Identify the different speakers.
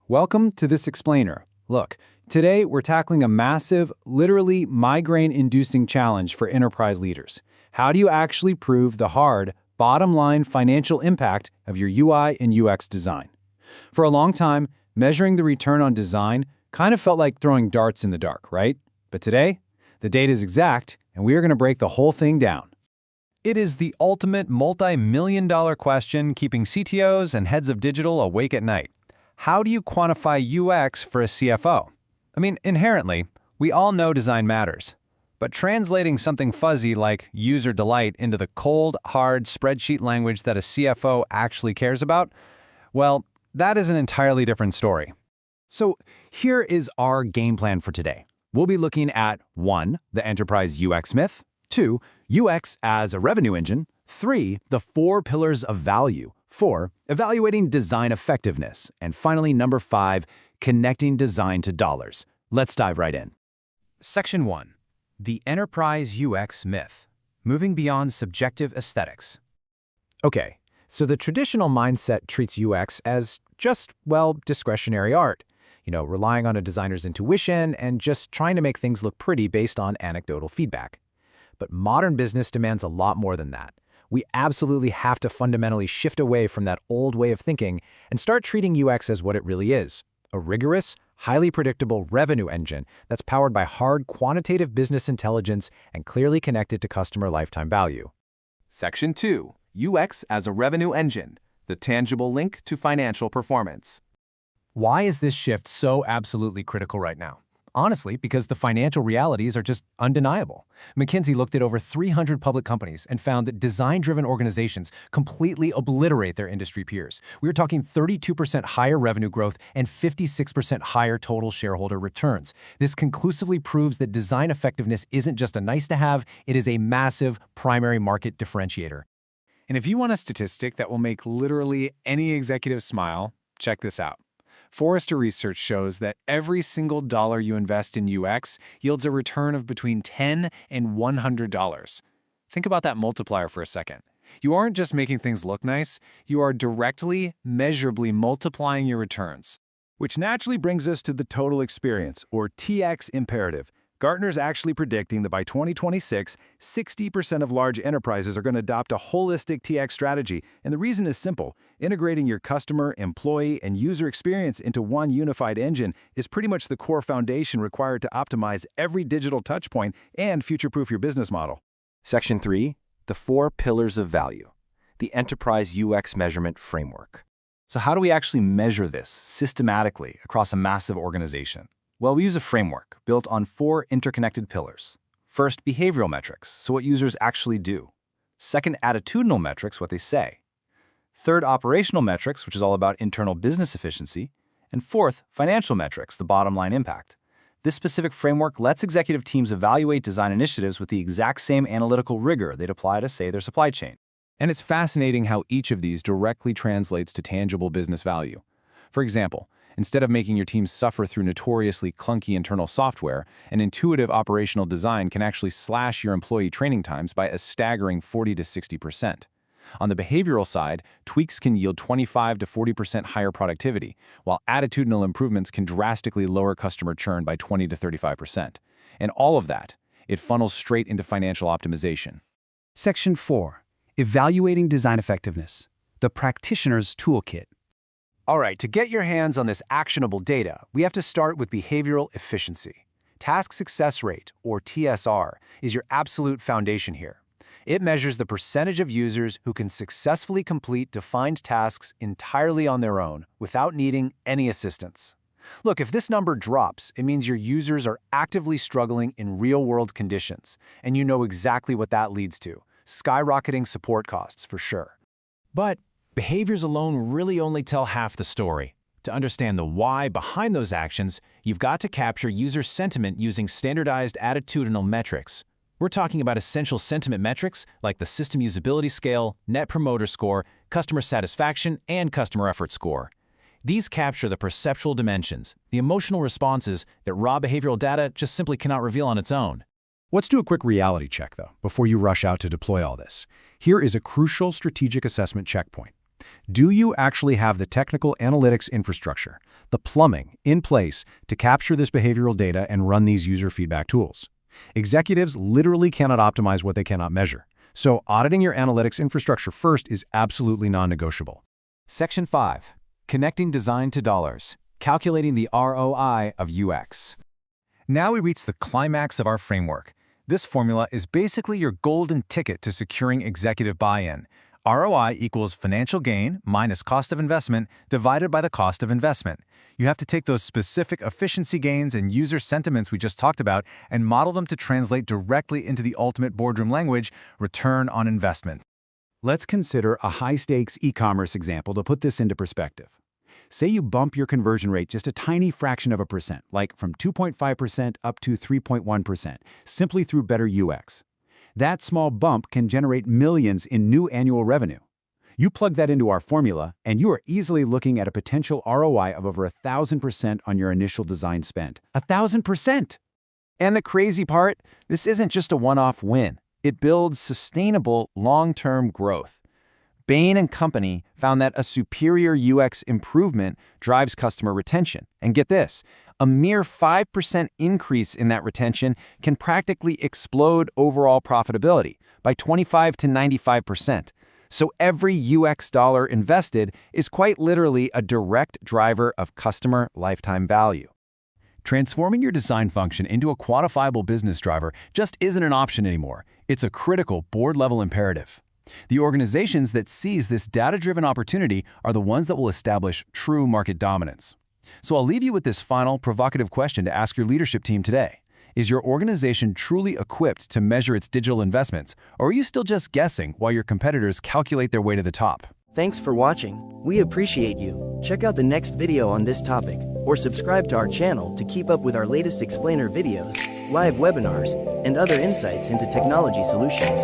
Speaker 1: Welcome to this explainer. Look, today we're tackling a massive, literally migraine-inducing challenge for enterprise leaders. How do you actually prove the hard, bottom-line financial impact of your UI and UX design? For a long time, measuring the return on design kind of felt like throwing darts in the dark, right? But today, the data is exact, and we are going to break the whole thing down.
Speaker 2: It is the ultimate multi-million-dollar question keeping CTOs and heads of digital awake at night. How do you quantify UX for a CFO? I mean, inherently, we all know design matters. But translating something fuzzy like user delight into the cold, hard spreadsheet language that a CFO actually cares about, well, that is an entirely different story.
Speaker 3: So here is our game plan for today. We'll be looking at 1. The enterprise UX myth, 2. UX as a revenue engine, 3. The 4 pillars of value, 4. Evaluating design effectiveness, and finally, number 5, connecting design to dollars. Let's dive right in.
Speaker 2: Section 1. The enterprise UX myth. Moving beyond subjective aesthetics.
Speaker 3: Okay, so the traditional mindset treats UX as just, well, discretionary art. Relying on a designer's intuition and just trying to make things look pretty based on anecdotal feedback. But modern business demands a lot more than that. We absolutely have to fundamentally shift away from that old way of thinking and start treating UX as what it really is, a rigorous, highly predictable revenue engine that's powered by hard quantitative business intelligence and clearly connected to customer lifetime value.
Speaker 4: Section 2. UX as a revenue engine, the tangible link to financial performance.
Speaker 3: Why is this shift so absolutely critical right now? Honestly, because the financial realities are just undeniable. McKinsey looked at over 300 public companies and found that design-driven organizations completely obliterate their industry peers. We are talking 32% higher revenue growth and 56% higher total shareholder returns. This conclusively proves that design effectiveness isn't just a nice-to-have, it is a massive primary market differentiator.
Speaker 1: And if you want a statistic that will make literally any executive smile, check this out. Forrester research shows that every single dollar you invest in UX yields a return of between $10 and $100. Think about that multiplier for a second. You aren't just making things look nice, you are directly, measurably multiplying your returns.
Speaker 5: Which naturally brings us to the total experience, or TX imperative. Gartner's actually predicting that by 2026, 60% of large enterprises are going to adopt a holistic TX strategy, and the reason is simple. Integrating your customer, employee, and user experience into one unified engine is pretty much the core foundation required to optimize every digital touchpoint and future-proof your business model.
Speaker 6: Section 3. The 4 pillars of value. The enterprise UX measurement framework.
Speaker 3: So how do we actually measure this systematically across a massive organization? Well, we use a framework built on 4 interconnected pillars. First, behavioral metrics, so what users actually do. Second, attitudinal metrics, what they say. Third, operational metrics, which is all about internal business efficiency. And fourth, financial metrics, the bottom line impact. This specific framework lets executive teams evaluate design initiatives with the exact same analytical rigor they'd apply to, say, their supply chain.
Speaker 2: And it's fascinating how each of these directly translates to tangible business value. For example, instead of making your team suffer through notoriously clunky internal software, an intuitive operational design can actually slash your employee training times by a staggering 40 to 60%. On the behavioral side, tweaks can yield 25 to 40% higher productivity, while attitudinal improvements can drastically lower customer churn by 20 to 35%. And all of that, it funnels straight into financial optimization.
Speaker 7: Section 4. Evaluating design effectiveness. The practitioner's toolkit.
Speaker 3: All right, to get your hands on this actionable data, we have to start with behavioral efficiency. Task success rate, or TSR, is your absolute foundation here. It measures the percentage of users who can successfully complete defined tasks entirely on their own without needing any assistance. Look, if this number drops, it means your users are actively struggling in real-world conditions, and you know exactly what that leads to: skyrocketing support costs for sure.
Speaker 2: But behaviors alone really only tell half the story. To understand the why behind those actions, you've got to capture user sentiment using standardized attitudinal metrics. We're talking about essential sentiment metrics like the system usability scale, net promoter score, customer satisfaction, and customer effort score. These capture the perceptual dimensions, the emotional responses that raw behavioral data just simply cannot reveal on its own.
Speaker 5: Let's do a quick reality check, though, before you rush out to deploy all this. Here is a crucial strategic assessment checkpoint.
Speaker 3: Do you actually have the technical analytics infrastructure, the plumbing, in place to capture this behavioral data and run these user feedback tools? Executives literally cannot optimize what they cannot measure. So auditing your analytics infrastructure first is absolutely non-negotiable.
Speaker 2: Section 5. Connecting design to dollars. Calculating the ROI of UX. Now we reach the climax of our framework. This formula is basically your golden ticket to securing executive buy-in. ROI equals financial gain minus cost of investment divided by the cost of investment. You have to take those specific efficiency gains and user sentiments we just talked about and model them to translate directly into the ultimate boardroom language, return on investment.
Speaker 5: Let's consider a high-stakes e-commerce example to put this into perspective. Say you bump your conversion rate just a tiny fraction of a percent, like from 2.5% up to 3.1%, simply through better UX. That small bump can generate millions in new annual revenue. You plug that into our formula, and you are easily looking at a potential ROI of over 1,000% on your initial design spend. 1,000%!
Speaker 2: And the crazy part, this isn't just a one-off win. It builds sustainable, long-term growth. Bain & Company found that a superior UX improvement drives customer retention. And get this, a mere 5% increase in that retention can practically explode overall profitability by 25 to 95%. So every UX dollar invested is quite literally a direct driver of customer lifetime value. Transforming your design function into a quantifiable business driver just isn't an option anymore. It's a critical board-level imperative. The organizations that seize this data-driven opportunity are the ones that will establish true market dominance. So I'll leave you with this final provocative question to ask your leadership team today. Is your organization truly equipped to measure its digital investments, or are you still just guessing while your competitors calculate their way to the top?
Speaker 8: Thanks for watching. We appreciate you. Check out the next video on this topic, or subscribe to our channel to keep up with our latest explainer videos, live webinars, and other insights into technology solutions.